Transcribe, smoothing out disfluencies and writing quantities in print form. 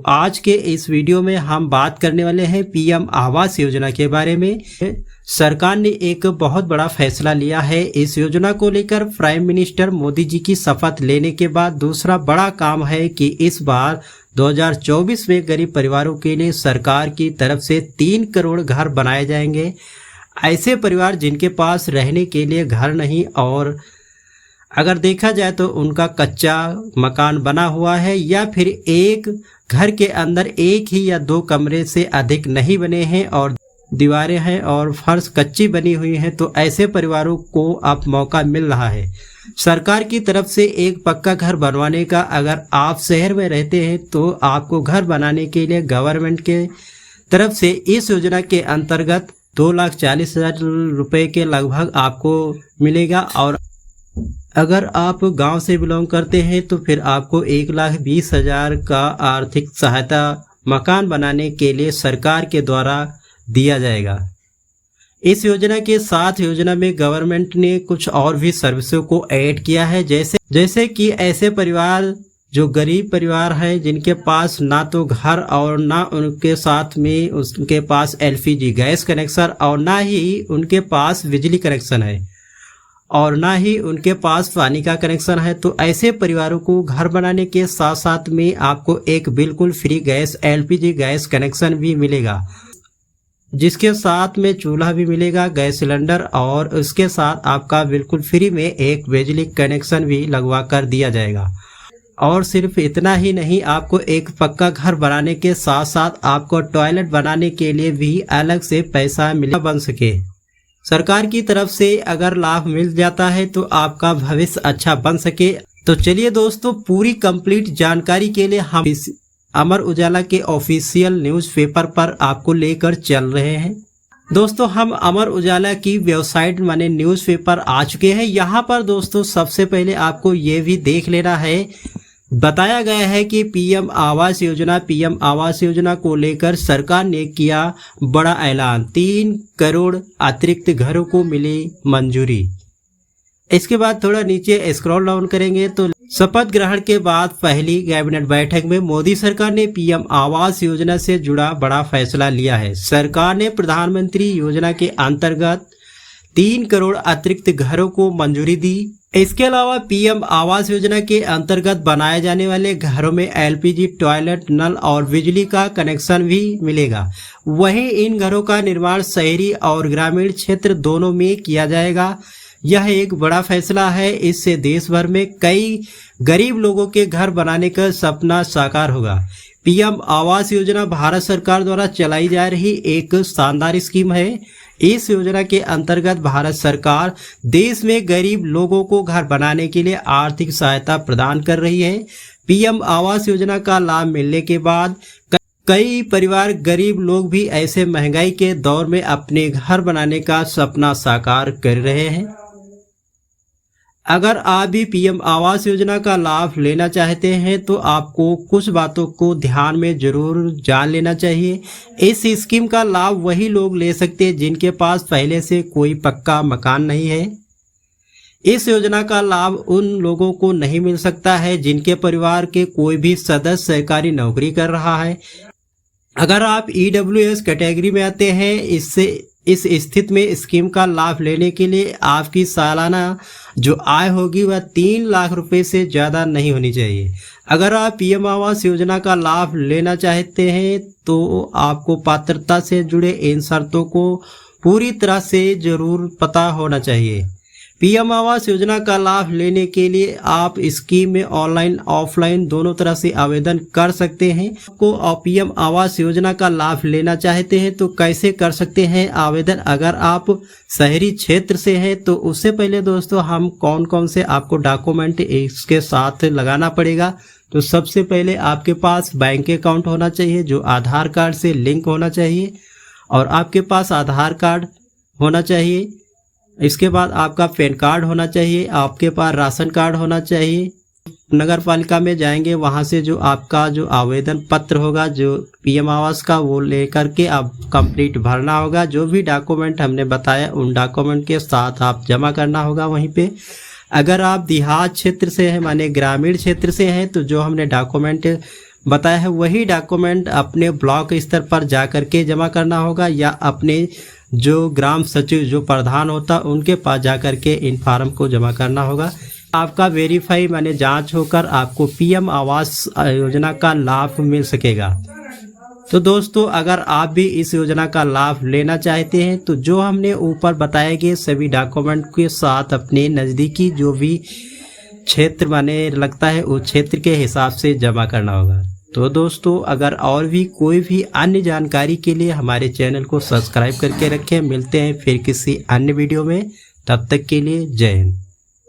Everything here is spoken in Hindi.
आज के इस वीडियो में हम बात करने वाले हैं पीएम आवास योजना के बारे में। सरकार ने एक बहुत बड़ा फैसला लिया है। इस योजना को लेकर प्राइम मिनिस्टर मोदी जी की शपथ लेने के बाद दूसरा बड़ा काम है कि इस बार 2024 में गरीब परिवारों के लिए सरकार की तरफ से 3 करोड़ घर बनाए जाएंगे। ऐसे परिवार जिनके पास रहने के लिए घर नहीं और अगर देखा जाए तो उनका कच्चा मकान बना हुआ है या फिर एक घर के अंदर एक ही या 2 कमरे से अधिक नहीं बने हैं और दीवारें हैं और फर्श कच्ची बनी हुई हैं, तो ऐसे परिवारों को अब मौका मिल रहा है सरकार की तरफ से एक पक्का घर बनवाने का। अगर आप शहर में रहते हैं तो आपको घर बनाने के लिए गवर्नमेंट के तरफ से इस योजना के अंतर्गत 2,40,000 रुपये के लगभग आपको मिलेगा और अगर आप गांव से बिलोंग करते हैं तो फिर आपको 1,20,000 का आर्थिक सहायता मकान बनाने के लिए सरकार के द्वारा दिया जाएगा। इस योजना के साथ योजना में गवर्नमेंट ने कुछ और भी सर्विसों को ऐड किया है, जैसे कि ऐसे परिवार जो गरीब परिवार हैं जिनके पास ना तो घर और ना उनके साथ में उनके पास एलपीजी गैस कनेक्शन और ना ही उनके पास बिजली कनेक्शन है और ना ही उनके पास पानी का कनेक्शन है, तो ऐसे परिवारों को घर बनाने के साथ साथ में आपको एक बिल्कुल free gas LPG gas connection भी मिलेगा, जिसके साथ में चूल्हा भी मिलेगा, गैस सिलेंडर, और उसके साथ आपका बिल्कुल फ्री में एक बिजली कनेक्शन भी लगवा कर दिया जाएगा। और सिर्फ इतना ही नहीं, आपको एक पक्का घर बनाने के साथ साथ आपको टॉयलेट बनाने के लिए भी अलग से पैसा मिलेगा बन सके। सरकार की तरफ से अगर लाभ मिल जाता है तो आपका भविष्य अच्छा बन सके। तो चलिए दोस्तों, पूरी कंप्लीट जानकारी के लिए हम इस अमर उजाला के ऑफिशियल न्यूज़पेपर पर आपको लेकर चल रहे हैं। दोस्तों, हम अमर उजाला की वेबसाइट माने न्यूज़पेपर आ चुके हैं। यहाँ पर दोस्तों सबसे पहले आपको ये भी देख लेना है, बताया गया है कि पीएम आवास योजना को लेकर सरकार ने किया बड़ा ऐलान, 3 करोड़ अतिरिक्त घरों को मिली मंजूरी। इसके बाद थोड़ा नीचे स्क्रॉल डाउन करेंगे तो शपथ ग्रहण के बाद पहली कैबिनेट बैठक में मोदी सरकार ने पीएम आवास योजना से जुड़ा बड़ा फैसला लिया है। सरकार ने प्रधानमंत्री योजना के अंतर्गत 3 करोड़ अतिरिक्त घरों को मंजूरी दी। इसके अलावा पीएम आवास योजना के अंतर्गत बनाए जाने वाले घरों में एलपीजी टॉयलेट, नल और बिजली का कनेक्शन भी मिलेगा। वहीं इन घरों का निर्माण शहरी और ग्रामीण क्षेत्र दोनों में किया जाएगा। यह एक बड़ा फैसला है। इससे देश भर में कई गरीब लोगों के घर बनाने का सपना साकार होगा। पीएम आवास योजना भारत सरकार द्वारा चलाई जा रही एक शानदार स्कीम है। इस योजना के अंतर्गत भारत सरकार देश में गरीब लोगों को घर बनाने के लिए आर्थिक सहायता प्रदान कर रही है। पीएम आवास योजना का लाभ मिलने के बाद कई परिवार गरीब लोग भी ऐसे महंगाई के दौर में अपने घर बनाने का सपना साकार कर रहे हैं। अगर आप भी पीएम आवास योजना का लाभ लेना चाहते हैं तो आपको कुछ बातों को ध्यान में जरूर जान लेना चाहिए। इस स्कीम का लाभ वही लोग ले सकते हैं जिनके पास पहले से कोई पक्का मकान नहीं है। इस योजना का लाभ उन लोगों को नहीं मिल सकता है जिनके परिवार के कोई भी सदस्य सरकारी नौकरी कर रहा है। अगर आप EWS कैटेगरी में आते हैं, इस स्थिति में स्कीम का लाभ लेने के लिए आपकी सालाना जो आय होगी वह 3 लाख रुपए से ज़्यादा नहीं होनी चाहिए। अगर आप पीएम आवास योजना का लाभ लेना चाहते हैं तो आपको पात्रता से जुड़े इन शर्तों को पूरी तरह से जरूर पता होना चाहिए। पीएम आवास योजना का लाभ लेने के लिए आप स्कीम में ऑनलाइन ऑफलाइन दोनों तरह से आवेदन कर सकते हैं। को पीएम आवास योजना का लाभ लेना चाहते हैं तो कैसे कर सकते हैं आवेदन? अगर आप शहरी क्षेत्र से हैं तो उससे पहले दोस्तों हम कौन कौन से आपको डॉक्यूमेंट इसके साथ लगाना पड़ेगा। तो सबसे पहले आपके पास बैंक अकाउंट होना चाहिए जो आधार कार्ड से लिंक होना चाहिए और आपके पास आधार कार्ड होना चाहिए। इसके बाद आपका पैन कार्ड होना चाहिए, आपके पास राशन कार्ड होना चाहिए। नगर पालिका में जाएंगे, वहां से जो आपका जो आवेदन पत्र होगा जो पीएम आवास का वो लेकर के आप कंप्लीट भरना होगा। जो भी डॉक्यूमेंट हमने बताया उन डॉक्यूमेंट के साथ आप जमा करना होगा वहीं पे। अगर आप देहात क्षेत्र से हैं माने ग्रामीण क्षेत्र से हैं तो जो हमने डॉक्यूमेंट बताया है वही डॉक्यूमेंट अपने ब्लॉक स्तर पर जा कर के जमा करना होगा या अपने जो ग्राम सचिव जो प्रधान होता उनके पास जा कर के इन फार्म को जमा करना होगा। आपका वेरीफाई माने जांच होकर आपको पीएम आवास योजना का लाभ मिल सकेगा। तो दोस्तों अगर आप भी इस योजना का लाभ लेना चाहते हैं तो जो हमने ऊपर बताए गए सभी डॉक्यूमेंट के साथ अपने नज़दीकी जो भी क्षेत्र माने लगता है उस क्षेत्र के हिसाब से जमा करना होगा। तो दोस्तों अगर और भी कोई भी अन्य जानकारी के लिए हमारे चैनल को सब्सक्राइब करके रखें। मिलते हैं फिर किसी अन्य वीडियो में, तब तक के लिए जय हिंद।